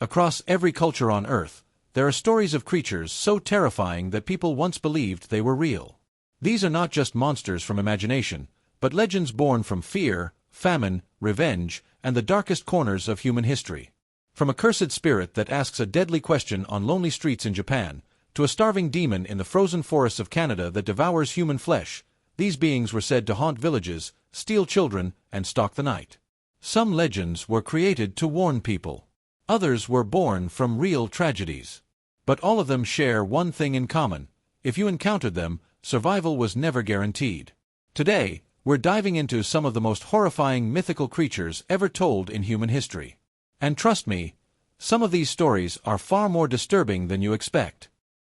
Across every culture on Earth, there are stories of creatures so terrifying that people once believed they were real. These are not just monsters from imagination, but legends born from fear, famine, revenge, and the darkest corners of human history. From a cursed spirit that asks a deadly question on lonely streets in Japan, to a starving demon in the frozen forests of Canada that devours human flesh, these beings were said to haunt villages, steal children, and stalk the night. Some legends were created to warn people. Others were born from real tragedies. But all of them share one thing in common: if you encountered them, survival was never guaranteed. Today, we're diving into some of the most horrifying mythical creatures ever told in human history. And trust me, some of these stories are far more disturbing than you expect.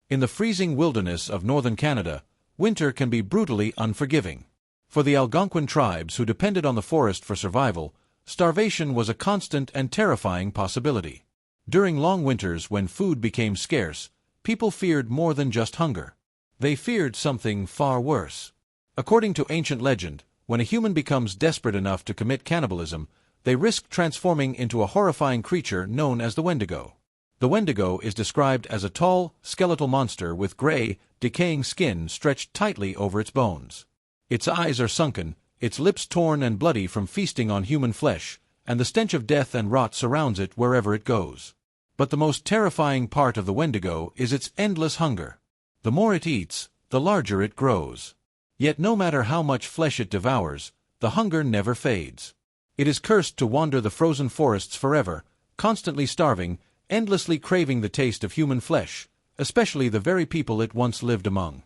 In the freezing wilderness of northern Canada, winter can be brutally unforgiving. For the Algonquin tribes who depended on the forest for survival, starvation was a constant and terrifying possibility. During long winters when food became scarce, people feared more than just hunger. They feared something far worse. According to ancient legend, when a human becomes desperate enough to commit cannibalism, they risk transforming into a horrifying creature known as the Wendigo. The Wendigo is described as a tall, skeletal monster with gray, decaying skin stretched tightly over its bones. Its eyes are sunken, its lips torn and bloody from feasting on human flesh, and the stench of death and rot surrounds it wherever it goes. But the most terrifying part of the Wendigo is its endless hunger. The more it eats, the larger it grows. Yet no matter how much flesh it devours, the hunger never fades. It is cursed to wander the frozen forests forever, constantly starving, endlessly craving the taste of human flesh, especially the very people it once lived among.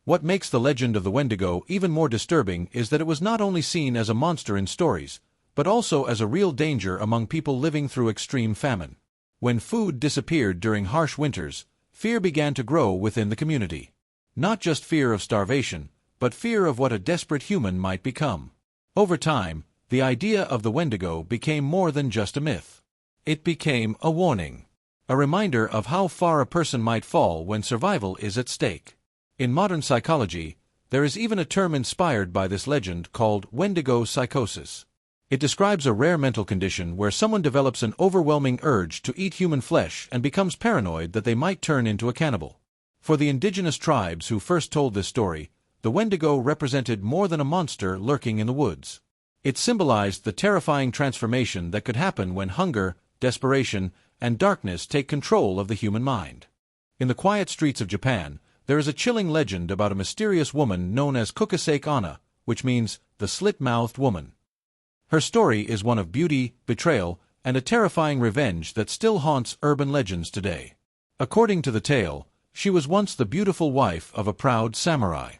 What makes the legend of the Wendigo even more disturbing is that it was not only seen as a monster in stories, but also as a real danger among people living through extreme famine. When food disappeared during harsh winters, fear began to grow within the community. Not just fear of starvation, but fear of what a desperate human might become. Over time, the idea of the Wendigo became more than just a myth. It became a warning. A reminder of how far a person might fall when survival is at stake. In modern psychology, there is even a term inspired by this legend called Wendigo psychosis. It describes a rare mental condition where someone develops an overwhelming urge to eat human flesh and becomes paranoid that they might turn into a cannibal. For the indigenous tribes who first told this story, the Wendigo represented more than a monster lurking in the woods. It symbolized the terrifying transformation that could happen when hunger, desperation, and darkness take control of the human mind. In the quiet streets of Japan, there is a chilling legend about a mysterious woman known as Kuchisake Onna, which means the slit-mouthed woman. Her story is one of beauty, betrayal, and a terrifying revenge that still haunts urban legends today. According to the tale, she was once the beautiful wife of a proud samurai.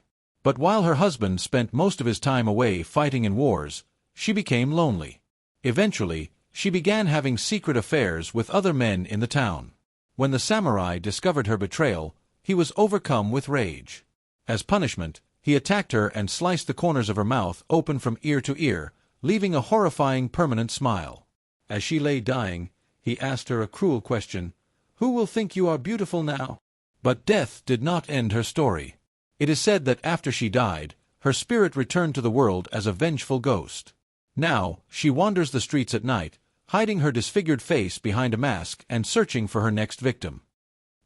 But while her husband spent most of his time away fighting in wars, she became lonely. Eventually, she began having secret affairs with other men in the town. When the samurai discovered her betrayal, he was overcome with rage. As punishment, he attacked her and sliced the corners of her mouth open from ear to ear, leaving a horrifying permanent smile. As she lay dying, he asked her a cruel question: "Who will think you are beautiful now?" But death did not end her story. It is said that after she died, her spirit returned to the world as a vengeful ghost. Now, she wanders the streets at night, hiding her disfigured face behind a mask and searching for her next victim.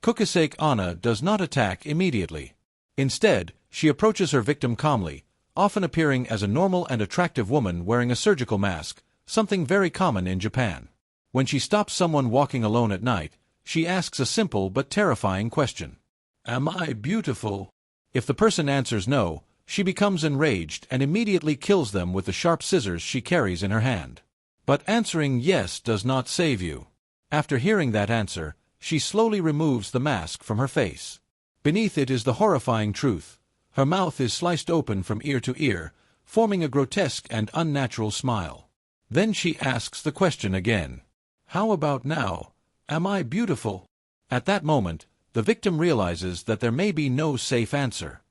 Kuchisake Onna does not attack immediately. Instead, she approaches her victim calmly, often appearing as a normal and attractive woman wearing a surgical mask, something very common in Japan. When she stops someone walking alone at night, she asks a simple but terrifying question: "Am I beautiful?" If the person answers no, she becomes enraged and immediately kills them with the sharp scissors she carries in her hand. But answering yes does not save you. After hearing that answer, she slowly removes the mask from her face. Beneath it is the horrifying truth. Her mouth is sliced open from ear to ear, forming a grotesque and unnatural smile. Then she asks the question again: "How about now? Am I beautiful?" At that moment, the victim realizes that there may be no safe answer.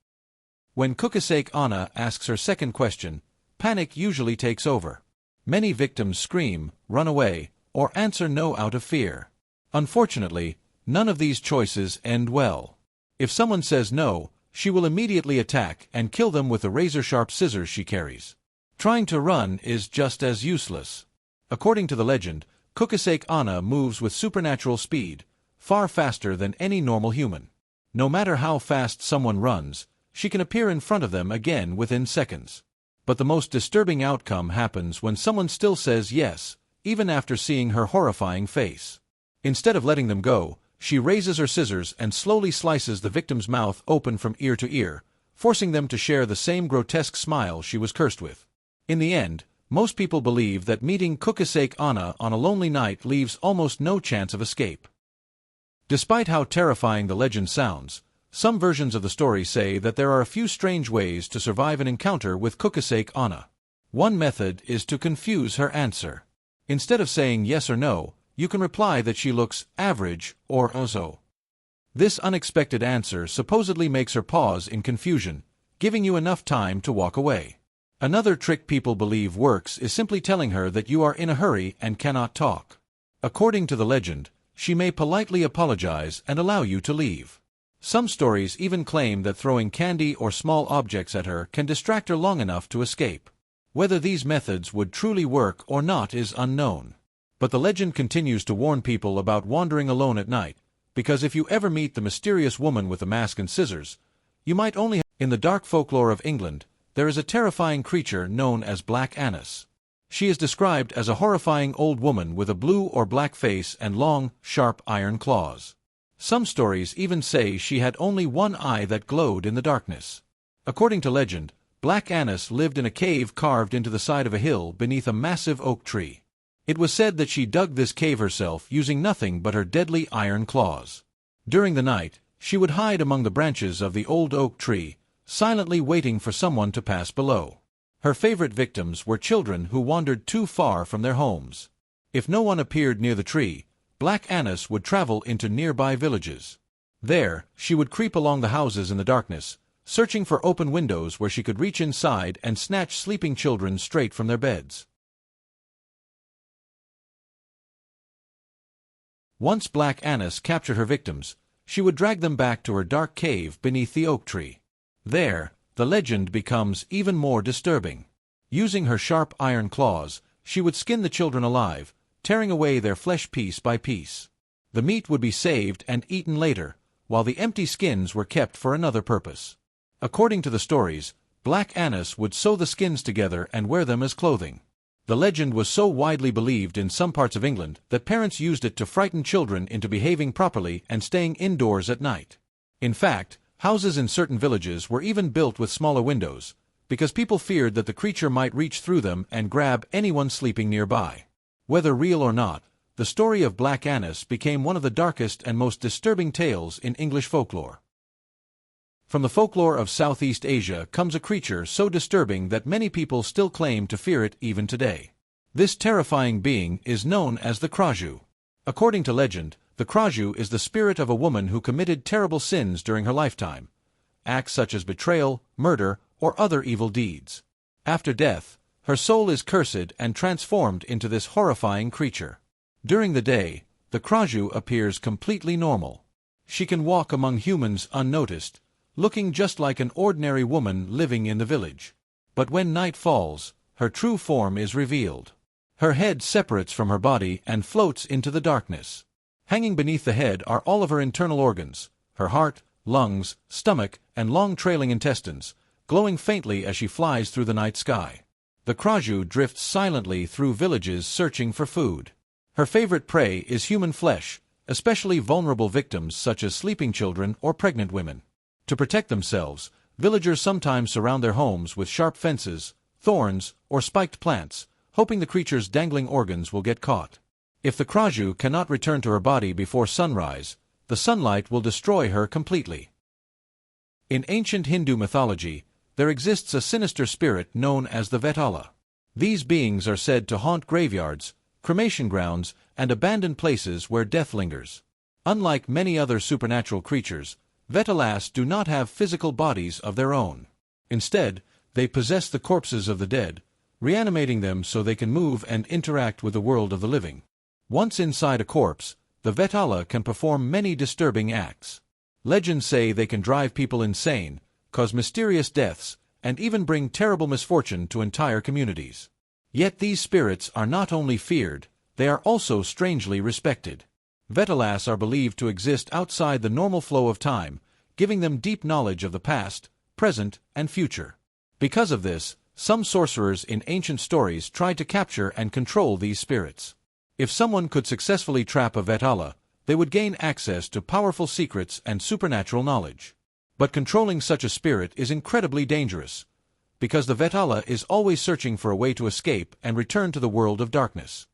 When Kuchisake Onna asks her second question, panic usually takes over. Many victims scream, run away, or answer no out of fear. Unfortunately, none of these choices end well. If someone says no, she will immediately attack and kill them with the razor-sharp scissors she carries. Trying to run is just as useless. According to the legend, Kuchisake Onna moves with supernatural speed, far faster than any normal human. No matter how fast someone runs, she can appear in front of them again within seconds. But the most disturbing outcome happens when someone still says yes, even after seeing her horrifying face. Instead of letting them go, she raises her scissors and slowly slices the victim's mouth open from ear to ear, forcing them to share the same grotesque smile she was cursed with. In the end, most people believe that meeting Kuchisake Onna on a lonely night leaves almost no chance of escape. Despite how terrifying the legend sounds, some versions of the story say that there are a few strange ways to survive an encounter with Kuchisake Onna. One method is to confuse her answer. Instead of saying yes or no, you can reply that she looks average or so. This unexpected answer supposedly makes her pause in confusion, giving you enough time to walk away. Another trick people believe works is simply telling her that you are in a hurry and cannot talk. According to the legend, she may politely apologize and allow you to leave. Some stories even claim that throwing candy or small objects at her can distract her long enough to escape. Whether these methods would truly work or not is unknown. But the legend continues to warn people about wandering alone at night, because if you ever meet the mysterious woman with a mask and scissors, you might only have... In the dark folklore of England, there is a terrifying creature known as Black Annis. She is described as a horrifying old woman with a blue or black face and long, sharp iron claws. Some stories even say she had only one eye that glowed in the darkness. According to legend, Black Annis lived in a cave carved into the side of a hill beneath a massive oak tree. It was said that she dug this cave herself using nothing but her deadly iron claws. During the night, she would hide among the branches of the old oak tree, silently waiting for someone to pass below. Her favorite victims were children who wandered too far from their homes. If no one appeared near the tree, Black Annis would travel into nearby villages. There, she would creep along the houses in the darkness, searching for open windows where she could reach inside and snatch sleeping children straight from their beds. Once Black Annis captured her victims, she would drag them back to her dark cave beneath the oak tree. There, the legend becomes even more disturbing. Using her sharp iron claws, she would skin the children alive, tearing away their flesh piece by piece. The meat would be saved and eaten later, while the empty skins were kept for another purpose. According to the stories, Black Annis would sew the skins together and wear them as clothing. The legend was so widely believed in some parts of England that parents used it to frighten children into behaving properly and staying indoors at night. In fact, houses in certain villages were even built with smaller windows, because people feared that the creature might reach through them and grab anyone sleeping nearby. Whether real or not, the story of Black Annis became one of the darkest and most disturbing tales in English folklore. From the folklore of Southeast Asia comes a creature so disturbing that many people still claim to fear it even today. This terrifying being is known as the Krasue. According to legend, the Krasue is the spirit of a woman who committed terrible sins during her lifetime, acts such as betrayal, murder, or other evil deeds. After death, her soul is cursed and transformed into this horrifying creature. During the day, the Krasue appears completely normal. She can walk among humans unnoticed, looking just like an ordinary woman living in the village. But when night falls, her true form is revealed. Her head separates from her body and floats into the darkness. Hanging beneath the head are all of her internal organs, her heart, lungs, stomach, and long trailing intestines, glowing faintly as she flies through the night sky. The Krasue drifts silently through villages searching for food. Her favorite prey is human flesh, especially vulnerable victims such as sleeping children or pregnant women. To protect themselves, villagers sometimes surround their homes with sharp fences, thorns, or spiked plants, hoping the creature's dangling organs will get caught. If the Krasue cannot return to her body before sunrise, the sunlight will destroy her completely. In ancient Hindu mythology, there exists a sinister spirit known as the Vetala. These beings are said to haunt graveyards, cremation grounds, and abandoned places where death lingers. Unlike many other supernatural creatures, Vetalas do not have physical bodies of their own. Instead, they possess the corpses of the dead, reanimating them so they can move and interact with the world of the living. Once inside a corpse, the Vetala can perform many disturbing acts. Legends say they can drive people insane, cause mysterious deaths, and even bring terrible misfortune to entire communities. Yet these spirits are not only feared, they are also strangely respected. Vetalas are believed to exist outside the normal flow of time, giving them deep knowledge of the past, present, and future. Because of this, some sorcerers in ancient stories tried to capture and control these spirits. If someone could successfully trap a Vetala, they would gain access to powerful secrets and supernatural knowledge. But controlling such a spirit is incredibly dangerous, because the Vetala is always searching for a way to escape and return to the world of darkness.